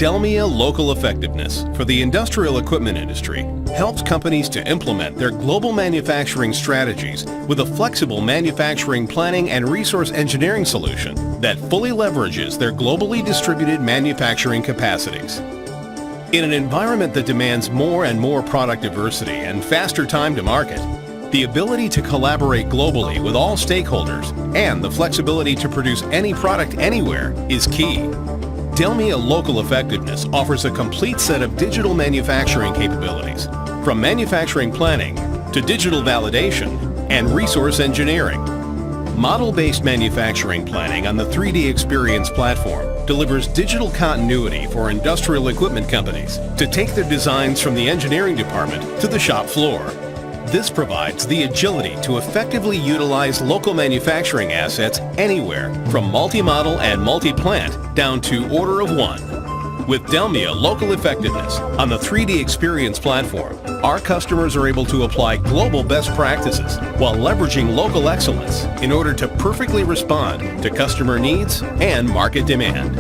Delmia Local Effectiveness for the industrial equipment industry helps companies to implement their global manufacturing strategies with a flexible manufacturing planning and resource engineering solution that fully leverages their globally distributed manufacturing capacities. In an environment that demands more and more product diversity and faster time to market, the ability to collaborate globally with all stakeholders and the flexibility to produce any product anywhere is key. Delmia Local Effectiveness offers a complete set of digital manufacturing capabilities, from manufacturing planning to digital validation and resource engineering. Model-based manufacturing planning on the 3D Experience platform delivers digital continuity for industrial equipment companies to take their designs from the engineering department to the shop floor. This provides the agility to effectively utilize local manufacturing assets anywhere, from multi-model and multi-plant down to order of one. With Delmia Local Effectiveness on the 3D Experience platform, our customers are able to apply global best practices while leveraging local excellence in order to perfectly respond to customer needs and market demand.